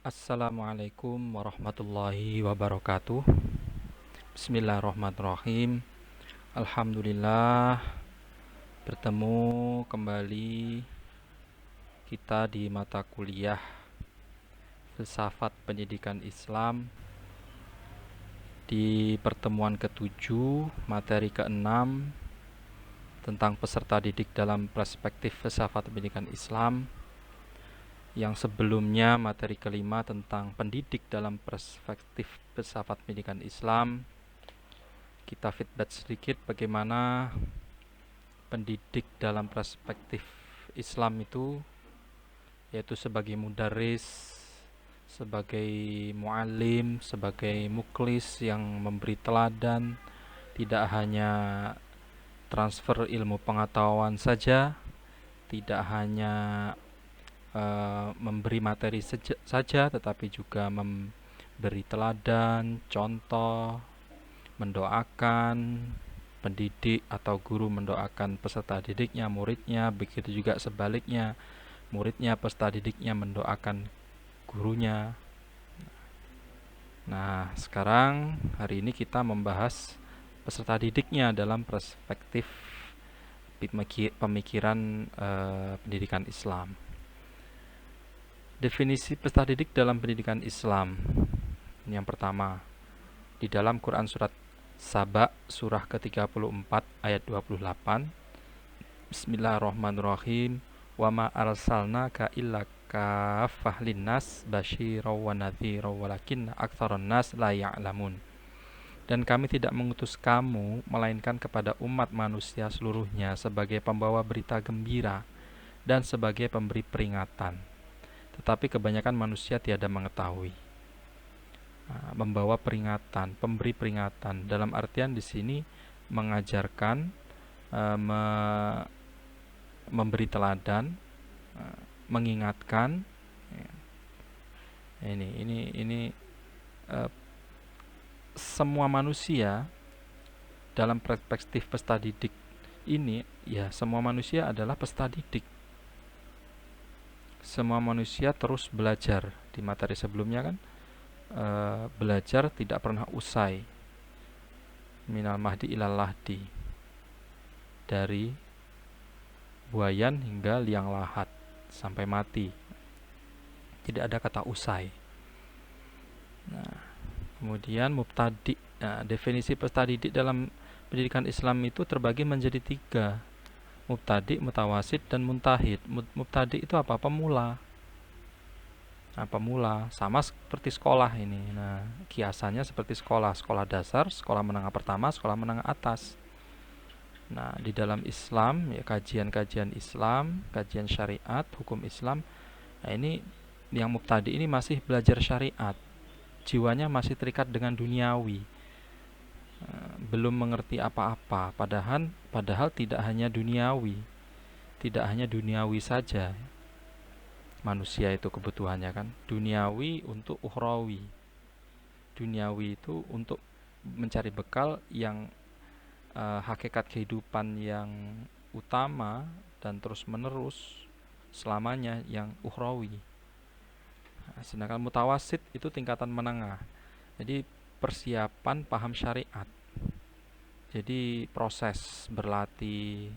Assalamualaikum warahmatullahi wabarakatuh. Bismillahirrahmanirrahim. Alhamdulillah, bertemu kembali kita di mata kuliah Filsafat Pendidikan Islam di pertemuan ke-7, materi ke-6 tentang peserta didik dalam perspektif filsafat pendidikan Islam. Yang sebelumnya materi kelima tentang pendidik dalam perspektif filsafat pendidikan Islam. Kita feedback sedikit bagaimana pendidik dalam perspektif Islam itu, yaitu sebagai mudaris, sebagai muallim, sebagai muklis yang memberi teladan, tidak hanya transfer ilmu pengetahuan saja, tidak hanya memberi materi saja, tetapi juga memberi teladan, contoh, mendoakan pendidik atau guru mendoakan peserta didiknya, muridnya, begitu juga sebaliknya, muridnya, peserta didiknya mendoakan gurunya. Nah, sekarang hari ini kita membahas peserta didiknya dalam perspektif pemikiran pendidikan Islam. Definisi peserta didik dalam pendidikan Islam. Yang pertama, di dalam Quran surat Saba surah ke-34 ayat 28, Bismillahirrahmanirrahim, wa ma arsalnaka illa kaffah linnas basyira wa nadhira walakinna aktsaran nas la ya'lamun. Dan kami tidak mengutus kamu melainkan kepada umat manusia seluruhnya sebagai pembawa berita gembira dan sebagai pemberi peringatan, tetapi kebanyakan manusia tiada mengetahui. Membawa peringatan, pemberi peringatan, dalam artian di sini mengajarkan, memberi teladan, mengingatkan. Ini semua manusia dalam perspektif peserta didik ini, ya, semua manusia adalah peserta didik. Semua manusia terus belajar. Di materi sebelumnya kan belajar tidak pernah usai. Minal mahdi ilal lahdi, dari buayan hingga liang lahat, sampai mati. Tidak ada kata usai. Nah, kemudian mubtadi. Nah, definisi peserta didik dalam pendidikan Islam itu terbagi menjadi 3. Mubtadi, mutawasid, dan muntahid. Mubtadi itu apa? Pemula. Nah, pemula sama seperti sekolah ini. Nah, kiasannya seperti sekolah dasar, sekolah menengah pertama, sekolah menengah atas. Nah, di dalam Islam, ya, kajian-kajian Islam, kajian syariat, hukum Islam. Nah, ini yang mubtadi ini masih belajar syariat. Jiwanya masih terikat dengan duniawi. Belum mengerti apa-apa, padahal tidak hanya duniawi saja manusia itu kebutuhannya kan, duniawi untuk ukhrawi. Duniawi itu untuk mencari bekal yang hakikat kehidupan yang utama dan terus menerus selamanya, yang ukhrawi. Sedangkan mutawasid itu tingkatan menengah, jadi persiapan paham syariat. Jadi proses berlatih,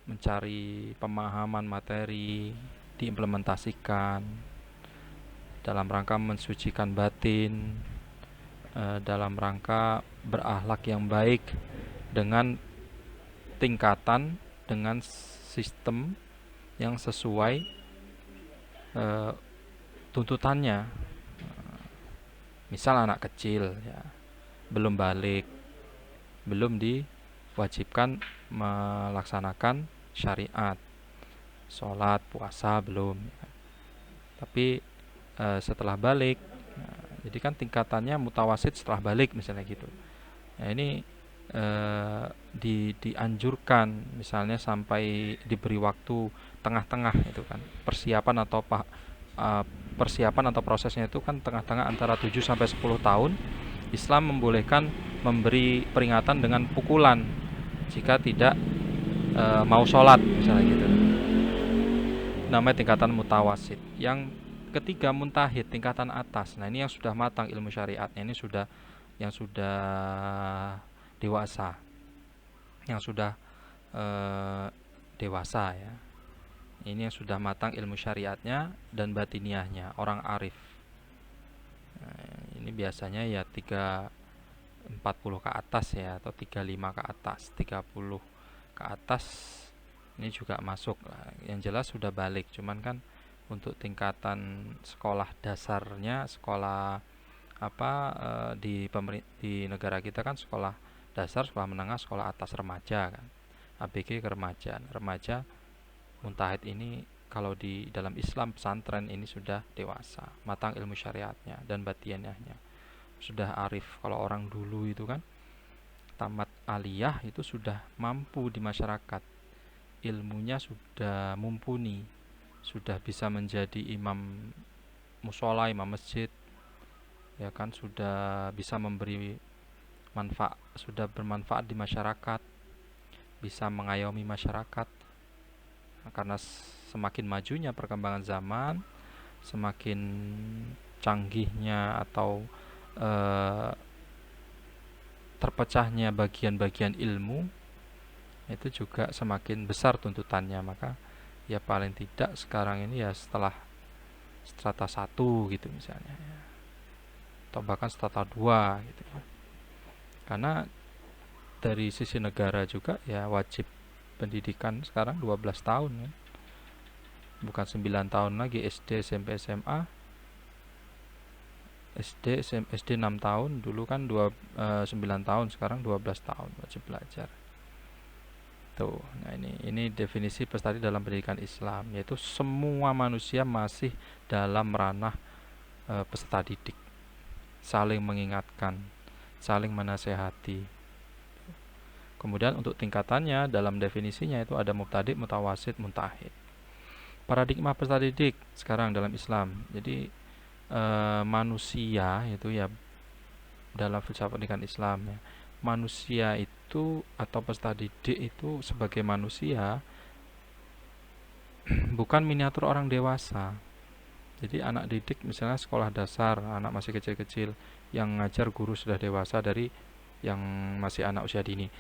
mencari pemahaman materi, diimplementasikan dalam rangka mensucikan batin, dalam rangka berakhlak yang baik dengan tingkatan, dengan sistem yang sesuai tuntutannya. Misal anak kecil, ya, belum balik, belum diwajibkan melaksanakan syariat, sholat, puasa belum, tapi setelah balik, jadi kan tingkatannya mutawasid setelah balik misalnya gitu. Nah, ini dianjurkan misalnya sampai diberi waktu tengah-tengah itu kan, persiapan atau prosesnya itu kan tengah-tengah antara 7 sampai 10 tahun. Islam membolehkan memberi peringatan dengan pukulan jika tidak mau sholat misalnya gitu. Namanya tingkatan mutawasid. Yang ketiga muntahid, tingkatan atas. Nah, ini yang sudah matang ilmu syariatnya, ini yang sudah dewasa, yang sudah dewasa ya. Ini yang sudah matang ilmu syariatnya dan batiniahnya, orang arif. Nah, ini biasanya ya 40 ke atas ya, atau 35 ke atas, 30 ke atas ini juga masuk lah. Yang jelas sudah balik, cuman kan untuk tingkatan sekolah dasarnya, sekolah apa di negara kita kan sekolah dasar, sekolah menengah, sekolah atas, remaja kan. ABG ke remaja. Remaja muntahid ini kalau di dalam Islam pesantren ini sudah dewasa, matang ilmu syariatnya dan batiniahnya, sudah arif. Kalau orang dulu itu kan tamat aliyah itu sudah mampu di masyarakat, ilmunya sudah mumpuni, sudah bisa menjadi imam musola, imam masjid, ya kan, sudah bisa memberi manfaat, sudah bermanfaat di masyarakat, bisa mengayomi masyarakat. Nah, karena semakin majunya perkembangan zaman, semakin canggihnya atau terpecahnya bagian-bagian ilmu, itu juga semakin besar tuntutannya. Maka ya paling tidak sekarang ini ya setelah strata 1 gitu misalnya ya, atau bahkan strata 2 gitu ya. Karena dari sisi negara juga ya wajib pendidikan sekarang 12 tahun ya. Bukan 9 tahun lagi SD, SMP, SMA. SD 6 tahun, dulu kan 9 tahun, sekarang 12 tahun wajib belajar. Tuh. Nah, ini definisi peserta dalam pendidikan Islam, yaitu semua manusia masih dalam ranah peserta didik, saling mengingatkan, saling menasehati. Kemudian untuk tingkatannya dalam definisinya itu ada mubtadi', mutawasid, muntahid. Paradigma peserta didik sekarang dalam Islam. Jadi manusia itu ya dalam filsafat pendidikan Islam ya, manusia itu atau peserta didik itu sebagai manusia bukan miniatur orang dewasa. Jadi anak didik misalnya sekolah dasar, anak masih kecil-kecil, yang ngajar guru sudah dewasa dari yang masih anak usia dini.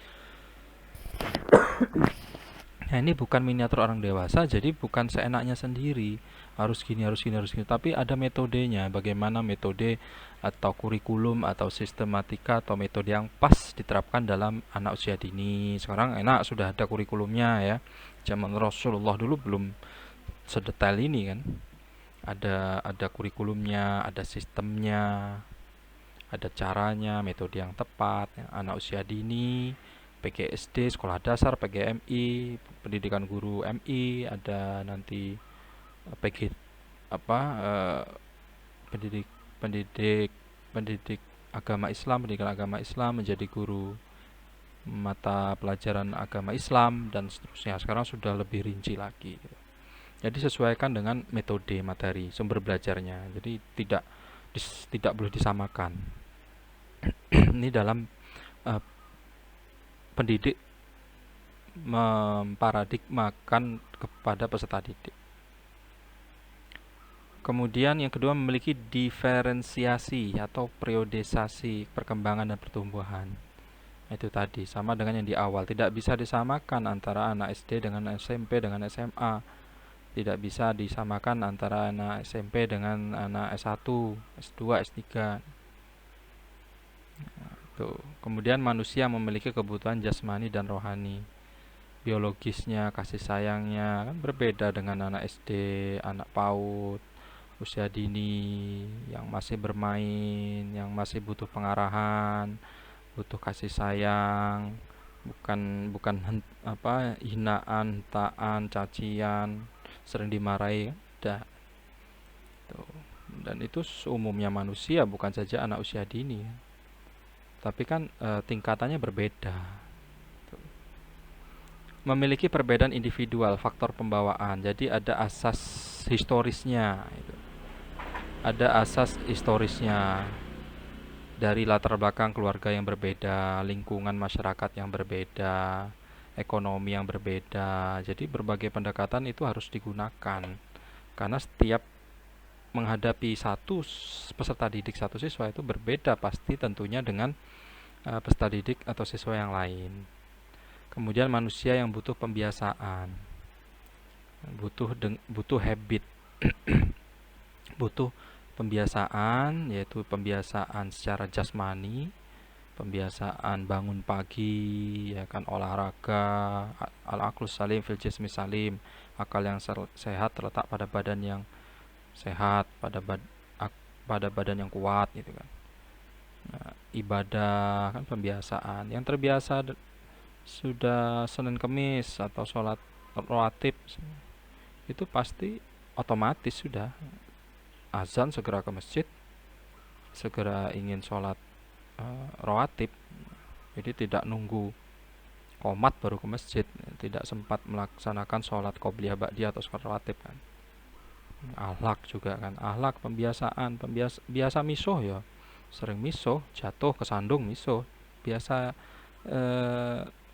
Nah, ini bukan miniatur orang dewasa, jadi bukan seenaknya sendiri, harus gini, tapi ada metodenya, bagaimana metode atau kurikulum atau sistematika atau metode yang pas diterapkan dalam anak usia dini. Sekarang enak, sudah ada kurikulumnya ya. Zaman Rasulullah dulu belum sedetail ini kan. Ada kurikulumnya, ada sistemnya, ada caranya, metode yang tepat ya. Anak usia dini, PGSD, sekolah dasar, PGMI, pendidikan guru MI, ada nanti PG pendidik pendidik pendidik agama Islam, pendidikan agama Islam, menjadi guru mata pelajaran agama Islam dan seterusnya. Sekarang sudah lebih rinci lagi. Jadi sesuaikan dengan metode materi sumber belajarnya. Jadi tidak boleh disamakan. Ini dalam pendidik memparadigmakan kepada peserta didik. Kemudian yang kedua memiliki diferensiasi atau periodisasi perkembangan dan pertumbuhan. Itu tadi sama dengan yang di awal, tidak bisa disamakan antara anak SD dengan SMP dengan SMA. Tidak bisa disamakan antara anak SMP dengan anak S1, S2, S3. Kemudian manusia memiliki kebutuhan jasmani dan rohani. Biologisnya, kasih sayangnya kan berbeda dengan anak SD, anak PAUD, usia dini, yang masih bermain, yang masih butuh pengarahan, butuh kasih sayang, bukan hinaan, hentaan, cacian, sering dimarahi kan. Dan itu umumnya manusia, bukan saja anak usia dini. Tapi kan tingkatannya berbeda. Memiliki perbedaan individual, faktor pembawaan. Jadi ada asas historisnya. Ada asas historisnya dari latar belakang keluarga yang berbeda, lingkungan masyarakat yang berbeda, ekonomi yang berbeda. Jadi berbagai pendekatan itu harus digunakan. Karena setiap menghadapi satu peserta didik, satu siswa itu berbeda pasti tentunya dengan peserta didik atau siswa yang lain. Kemudian manusia yang butuh pembiasaan, butuh habit, butuh pembiasaan, yaitu pembiasaan secara jasmani, pembiasaan bangun pagi, ya kan, olahraga, al-aqlus salim fil jismi salim, akal yang sehat terletak pada badan yang sehat, pada badan yang kuat gitu kan. Nah, ibadah kan pembiasaan. Yang terbiasa sudah Senin Kemis atau sholat rawatib itu pasti otomatis sudah azan segera ke masjid, segera ingin sholat rawatib. Jadi tidak nunggu qomat baru ke masjid, tidak sempat melaksanakan sholat qobliyah ba'diyah atau sholat rawatib kan. Ahlak juga kan, ahlak pembiasaan, biasa misuh ya, sering misuh, jatuh kesandung misuh, biasa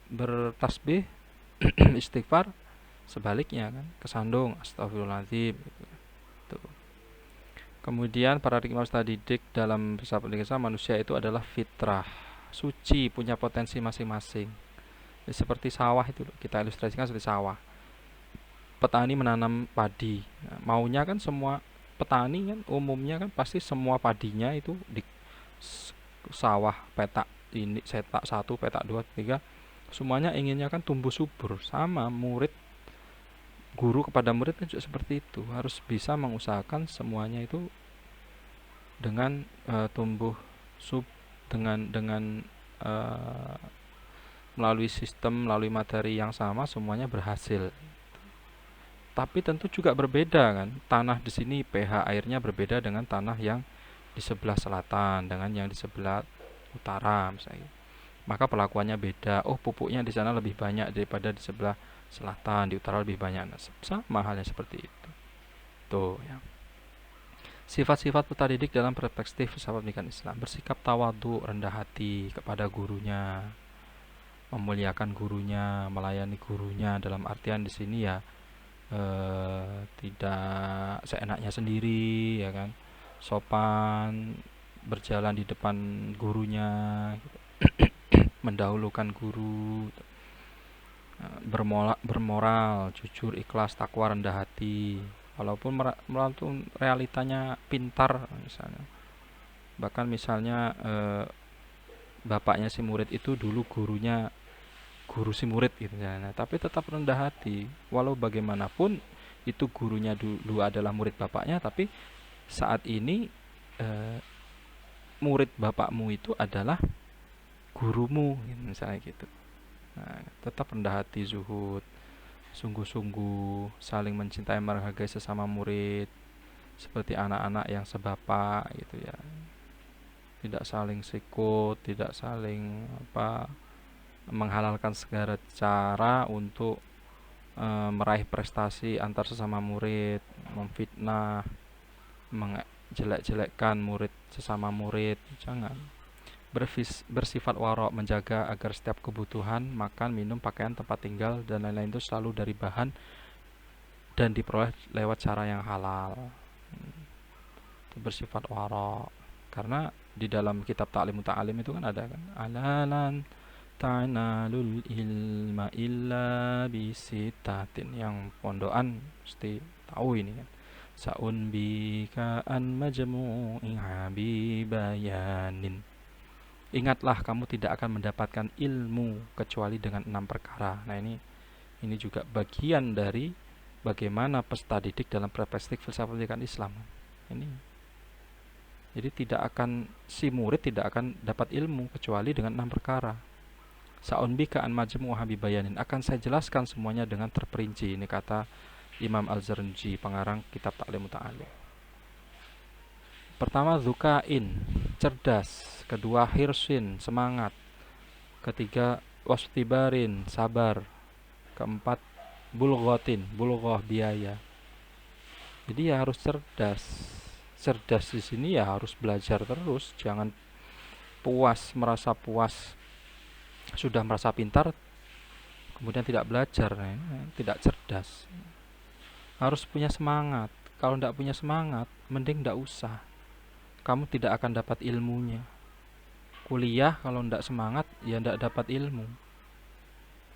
bertasbih istighfar, sebaliknya kan kesandung astagfirullahaladzim gitu. Kemudian paradigma peserta didik dalam filsafat pendidikan manusia itu adalah fitrah, suci, punya potensi masing-masing. Jadi seperti sawah itu kita ilustrasikan seperti sawah. Petani menanam padi, nah, maunya kan semua petani kan umumnya kan pasti semua padinya itu di sawah petak ini, petak 1, petak 2, 3, semuanya inginnya kan tumbuh subur. Sama guru kepada murid kan juga seperti itu, harus bisa mengusahakan semuanya itu dengan tumbuh dengan melalui sistem, melalui materi yang sama, semuanya berhasil. Tapi tentu juga berbeda kan, tanah di sini pH airnya berbeda dengan tanah yang di sebelah selatan dengan yang di sebelah utara misalnya. Maka perlakuannya beda. Oh, pupuknya di sana lebih banyak daripada di sebelah selatan, di utara lebih banyak. Nah, sama halnya seperti itu. Tuh ya. Sifat-sifat peserta didik dalam perspektif filsafat pendidikan Islam: bersikap tawadhu, rendah hati kepada gurunya, memuliakan gurunya, melayani gurunya, dalam artian di sini ya tidak seenaknya sendiri, ya kan, sopan, berjalan di depan gurunya gitu. Mendahulukan guru, bermoral, jujur, ikhlas, takwa, rendah hati, walaupun realitanya pintar misalnya. Bahkan misalnya bapaknya si murid itu dulu guru si murid gitu ya. Nah, tapi tetap rendah hati. Walau bagaimanapun itu gurunya dulu adalah murid bapaknya, tapi saat ini murid bapakmu itu adalah gurumu gitu, misalnya gitu. Nah, tetap rendah hati, zuhud, sungguh-sungguh, saling mencintai, menghargai sesama murid seperti anak-anak yang sebapak gitu ya. Tidak saling sikut, tidak saling menghalalkan segala cara untuk meraih prestasi antar sesama murid, memfitnah, menjelek-jelekkan murid sesama murid. Jangan. Bersifat warok, menjaga agar setiap kebutuhan makan, minum, pakaian, tempat tinggal dan lain-lain itu selalu dari bahan dan diperoleh lewat cara yang halal. Itu bersifat warok. Karena di dalam kitab Ta'lim Muta'alim itu kan ada kan, alalan ta'nalul ilma illa bisitatin, yang pondokan mesti tahu ini kan. Sa'un bika an majmu'i habibayanin, ingatlah kamu tidak akan mendapatkan ilmu kecuali dengan 6 perkara. Nah, ini juga bagian dari bagaimana peserta didik dalam perspektif filsafat pendidikan Islam. Ini jadi si murid tidak akan dapat ilmu kecuali dengan 6 perkara. Sa'unbika an majmu' habibayanin, akan saya jelaskan semuanya dengan terperinci. Ini kata Imam Al-Zarnuji, pengarang kitab Ta'lim Muta'alim. Pertama, zukain, cerdas. Kedua, hirsin, semangat. Ketiga, wastibarin, sabar. Keempat, bulghatin, bulghah, biaya. Jadi ya harus cerdas. Cerdas di sini ya harus belajar terus, jangan merasa puas sudah merasa pintar kemudian tidak belajar, tidak cerdas. Harus punya semangat. kalau tidak punya semangat, mending tidak usah. Kamu tidak akan dapat ilmunya. Kuliah kalau tidak semangat, ya tidak dapat ilmu.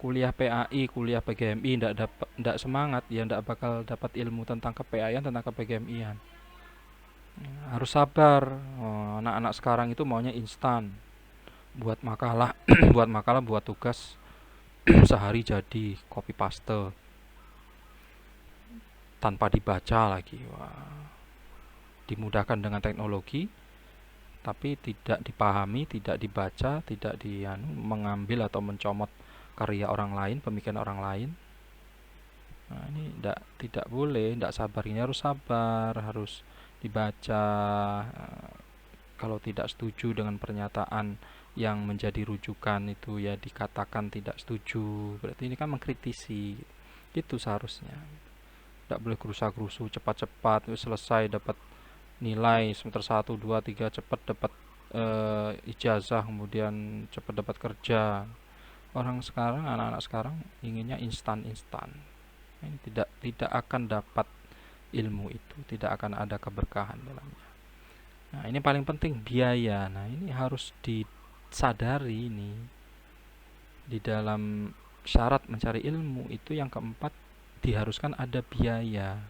Kuliah PAI, kuliah PGMI, tidak semangat, ya tidak bakal dapat ilmu tentang ke-PAI-an, tentang ke-PGMI-an. Harus sabar. Anak-anak sekarang itu maunya instan. Buat makalah, buat tugas sehari jadi, copy paste tanpa dibaca lagi. Wah, dimudahkan dengan teknologi, tapi tidak dipahami, tidak dibaca, tidak mengambil atau mencomot karya orang lain, pemikiran orang lain. Nah, ini tidak boleh, tidak sabar. Ini harus sabar, harus dibaca. Kalau tidak setuju dengan pernyataan yang menjadi rujukan itu, ya dikatakan tidak setuju. Berarti ini kan mengkritisi. Itu seharusnya. Tidak boleh gerusa-gerusu, cepat-cepat selesai dapat nilai semester 1, 2, 3, cepat dapat ijazah, kemudian cepat dapat kerja. Orang sekarang, anak-anak sekarang inginnya instan-instan. Ini tidak akan dapat ilmu itu, tidak akan ada keberkahan dalamnya. Nah, ini paling penting, biaya. Nah, ini harus disadari ini. Di dalam syarat mencari ilmu itu yang keempat, diharuskan ada biaya.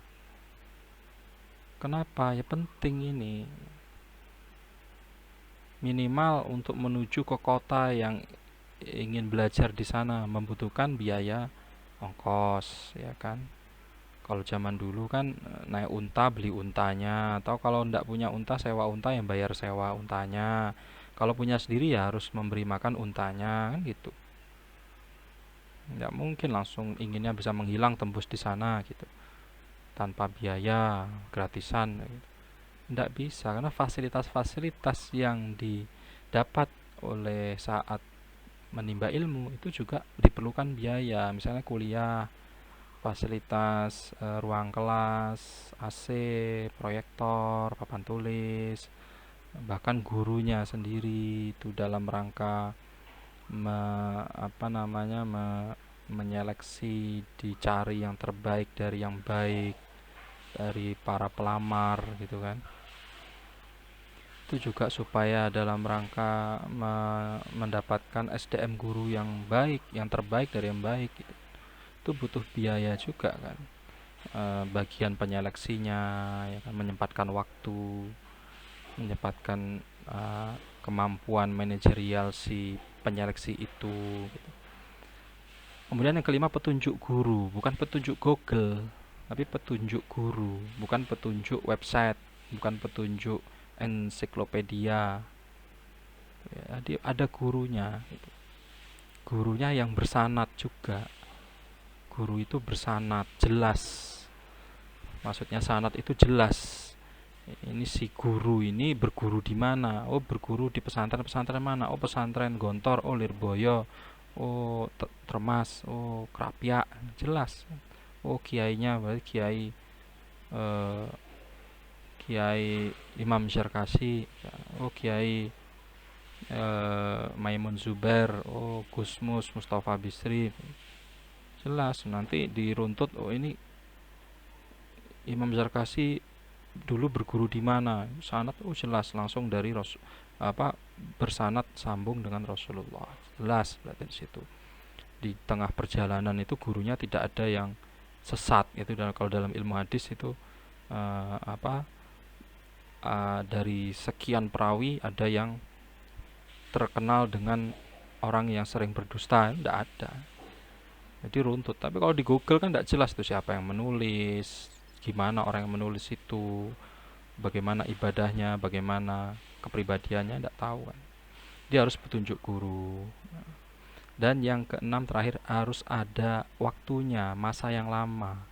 Kenapa? Ya penting ini. Minimal untuk menuju ke kota yang ingin belajar di sana membutuhkan biaya ongkos, ya kan? Kalau zaman dulu kan naik unta, beli untanya, atau kalau ndak punya unta, sewa unta, yang bayar sewa untanya. Kalau punya sendiri ya harus memberi makan untanya, kan gitu. Nggak mungkin langsung inginnya bisa menghilang tembus di sana gitu, tanpa biaya, gratisan gitu. Nggak bisa, karena fasilitas-fasilitas yang didapat oleh saat menimba ilmu itu juga diperlukan biaya. Misalnya kuliah, fasilitas ruang kelas, AC, proyektor, papan tulis, bahkan gurunya sendiri itu dalam rangka menyeleksi, dicari yang terbaik dari yang baik dari para pelamar gitu kan. Itu juga supaya dalam rangka mendapatkan SDM guru yang baik, yang terbaik dari yang baik gitu. Itu butuh biaya juga kan. Bagian penyeleksinya, ya kan, menyempatkan waktu, menyempatkan kemampuan manajerial si penyeleksi itu gitu. Kemudian yang kelima, petunjuk guru, bukan petunjuk Google, tapi petunjuk guru, bukan petunjuk website, bukan petunjuk ensiklopedia. Jadi ada gurunya gitu. Gurunya yang bersanad juga. Guru itu bersanad, jelas. Maksudnya sanad itu jelas. Ini si guru ini berguru di mana? Oh, berguru di pesantren mana? Oh, pesantren Gontor, oh Lirboyo, oh Termas, oh Krapyak, jelas. Oh, kiainya berarti eh, Kiai Imam Syarkasi, oh Kiai Maimun Zubair, oh Gusmus Mustafa Bisri. Jelas nanti diruntut, oh ini Imam Syarkasi dulu berguru di mana, sanad, oh jelas langsung dari bersanad sambung dengan Rasulullah, jelas berarti di situ. Di tengah perjalanan itu gurunya tidak ada yang sesat. Itu kalau dalam ilmu hadis itu dari sekian perawi ada yang terkenal dengan orang yang sering berdusta, tidak ada. Jadi runtut. Tapi kalau di Google kan tidak jelas tuh siapa yang menulis, gimana orang yang menulis itu, bagaimana ibadahnya, bagaimana kepribadiannya, tidak tahu kan. Dia harus petunjuk guru. Dan yang keenam terakhir, harus ada waktunya, masa yang lama.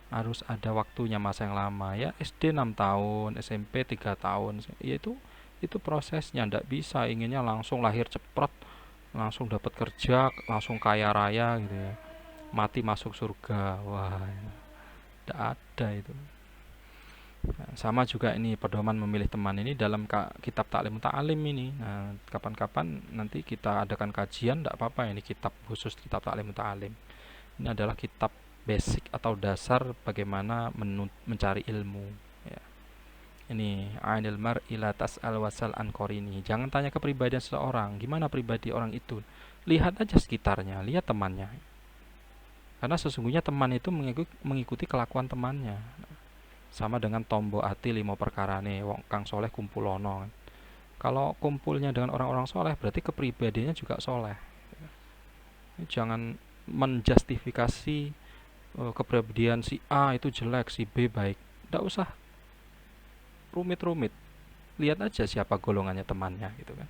Harus ada waktunya, masa yang lama. Ya SD 6 tahun, SMP 3 tahun. Ya itu prosesnya. Tidak bisa inginnya langsung lahir cepat, langsung dapat kerja, langsung kaya raya gitu ya. Mati masuk surga. Wah, tidak ada itu. Nah, sama juga ini pedoman memilih teman ini dalam kitab Ta'lim Ta'alim ini. Nah, kapan-kapan nanti kita adakan kajian, tidak apa-apa, ini kitab khusus kitab Ta'lim Ta'alim. Ini adalah kitab basic atau dasar bagaimana mencari ilmu ya. Ini ainil mar'i la tas'al wasal an qarini. Jangan tanya kepribadian seseorang, gimana pribadi orang itu. Lihat aja sekitarnya, lihat temannya. Karena sesungguhnya teman itu mengikuti kelakuan temannya. Sama dengan tombo ati limo perkarane wong kang soleh kumpulono kan. Kalau kumpulnya dengan orang-orang soleh berarti kepribadiannya juga soleh. Jangan menjustifikasi kepribadian si A itu jelek, si B baik. Tidak usah rumit-rumit. Lihat aja siapa golongannya temannya gitu kan.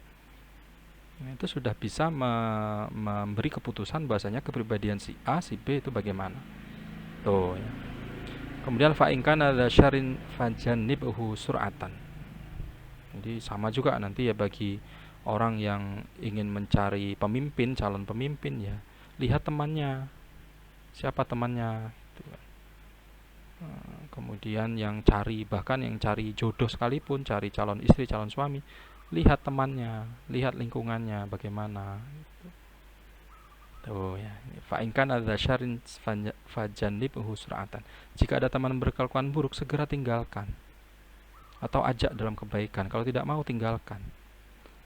Nah, itu sudah bisa memberi keputusan bahasanya kepribadian si A, si B itu bagaimana. Tuh ya. Kemudian fa'inkan ada syarin fajanibhu sur'atan. Jadi sama juga nanti ya bagi orang yang ingin mencari pemimpin, calon pemimpin ya, lihat temannya, siapa temannya gitu kan. Kemudian bahkan yang cari jodoh sekalipun, cari calon istri, calon suami, lihat temannya, lihat lingkungannya bagaimana. Tuh ya, fa'inkan ada syarin fajanibhu sur'atan. Jika ada teman berkelakuan buruk, segera tinggalkan atau ajak dalam kebaikan. Kalau tidak mau, tinggalkan.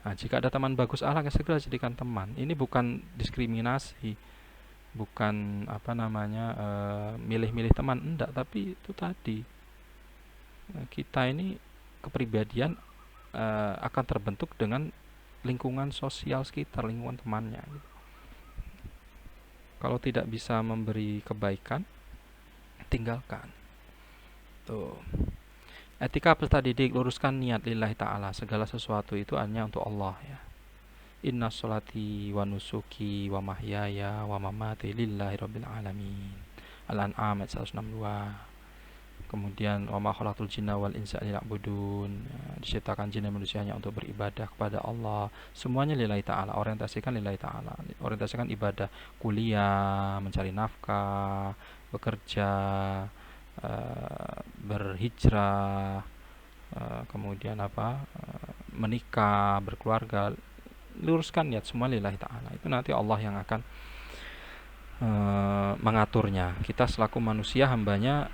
Nah, jika ada teman bagus akhlaknya, segera jadikan teman. Ini bukan diskriminasi, bukan milih-milih teman, enggak, tapi itu tadi kita ini kepribadian akan terbentuk dengan lingkungan sosial sekitar, lingkungan temannya gitu. Kalau tidak bisa memberi kebaikan, tinggalkan. Tuh. Etika peserta didik, luruskan niat lillahi ta'ala. Segala sesuatu itu hanya untuk Allah ya. Inna sholati wa nusuki wa mahyaya wa mamati lillahi rabbil alamin. Al-An'am ayat 162. Kemudian wa ma khalaqtul jinna wal insa liya'budun. Diciptakan jin dan manusia hanya untuk beribadah kepada Allah. Semuanya lillahi ta'ala, orientasikan lillahi ta'ala. Orientasikan ibadah, kuliah, mencari nafkah, bekerja, berhijrah, kemudian menikah, berkeluarga, luruskan niat semua lillahi ta'ala. Itu nanti Allah yang akan mengaturnya. Kita selaku manusia hambanya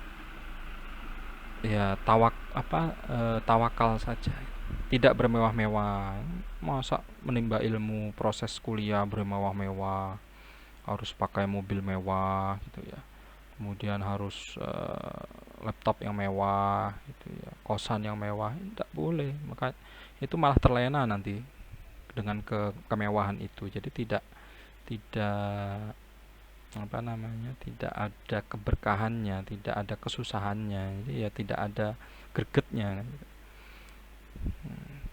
ya tawakal saja, tidak bermewah-mewah. Masa menimba ilmu, proses kuliah bermewah-mewah, harus pakai mobil mewah gitu ya, kemudian harus laptop yang mewah gitu ya, kosan yang mewah, tidak boleh. Maka itu malah terlena nanti dengan kemewahan itu. Jadi tidak tidak ada keberkahannya, tidak ada kesusahannya. Jadi ya tidak ada gregetnya.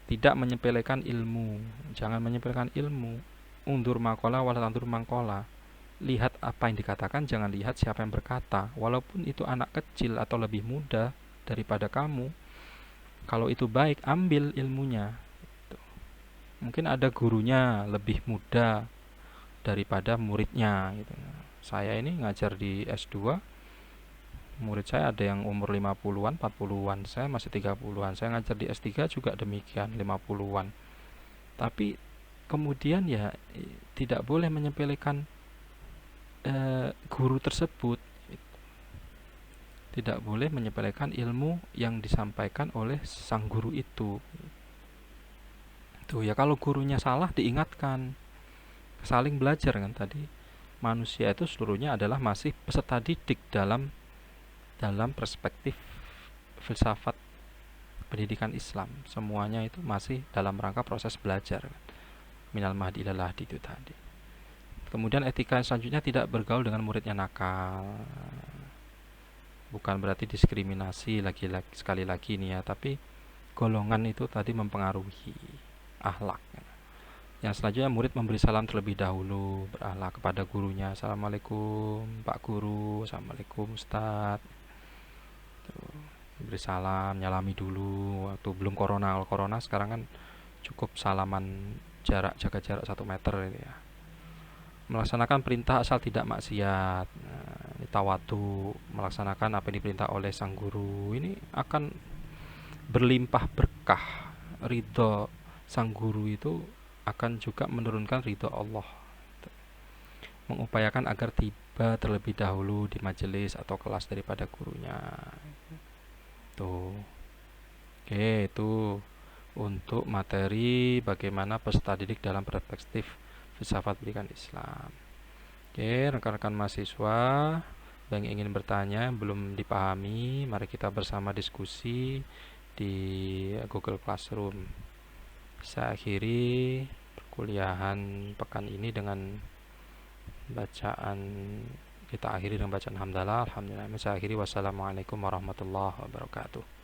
Tidak menyepelekan ilmu, jangan menyepelekan ilmu. Undur makola wala tandur mangkola. Lihat apa yang dikatakan, jangan lihat siapa yang berkata. Walaupun itu anak kecil atau lebih muda daripada kamu, kalau itu baik, ambil ilmunya. Mungkin ada gurunya lebih muda daripada muridnya gitu. Saya ini ngajar di S2, murid saya ada yang umur 50-an, 40-an, saya masih 30-an. Saya ngajar di S3 juga demikian, 50-an. Tapi kemudian ya tidak boleh menyepelekan guru tersebut. Tidak boleh menyepelekan ilmu yang disampaikan oleh sang guru itu. Tuh ya, kalau gurunya salah diingatkan. Saling belajar kan tadi. Manusia itu seluruhnya adalah masih peserta didik dalam perspektif filsafat pendidikan Islam. Semuanya itu masih dalam rangka proses belajar kan? Minal mahdi ilal lahdi itu tadi. Kemudian etika selanjutnya tidak bergaul dengan muridnya nakal. Bukan berarti diskriminasi sekali lagi nih ya, tapi golongan itu tadi mempengaruhi akhlak. Yang selanjutnya murid memberi salam terlebih dahulu, berakhlak kepada gurunya. Assalamualaikum Pak Guru, Assalamualaikum Ustadz. Beri salam, nyalami dulu waktu belum corona. Kalau corona sekarang kan cukup salaman jaga jarak 1 meter gitu ya. Melaksanakan perintah asal tidak maksiat. Ini tawadu, melaksanakan apa yang diperintah oleh sang guru. Ini akan berlimpah berkah. Ridho sang guru itu akan juga menurunkan ridho Allah. Mengupayakan agar tiba terlebih dahulu di majelis atau kelas daripada gurunya. Tuh. Oke, itu untuk materi bagaimana peserta didik dalam perspektif filsafat pendidikan Islam. Oke, rekan-rekan mahasiswa yang ingin bertanya belum dipahami, mari kita bersama diskusi di Google Classroom. Saya akhiri perkuliahan pekan ini dengan bacaan kita akhiri dengan bacaan hamdalah. Alhamdulillah. Saya akhiri. Wassalamualaikum warahmatullahi wabarakatuh.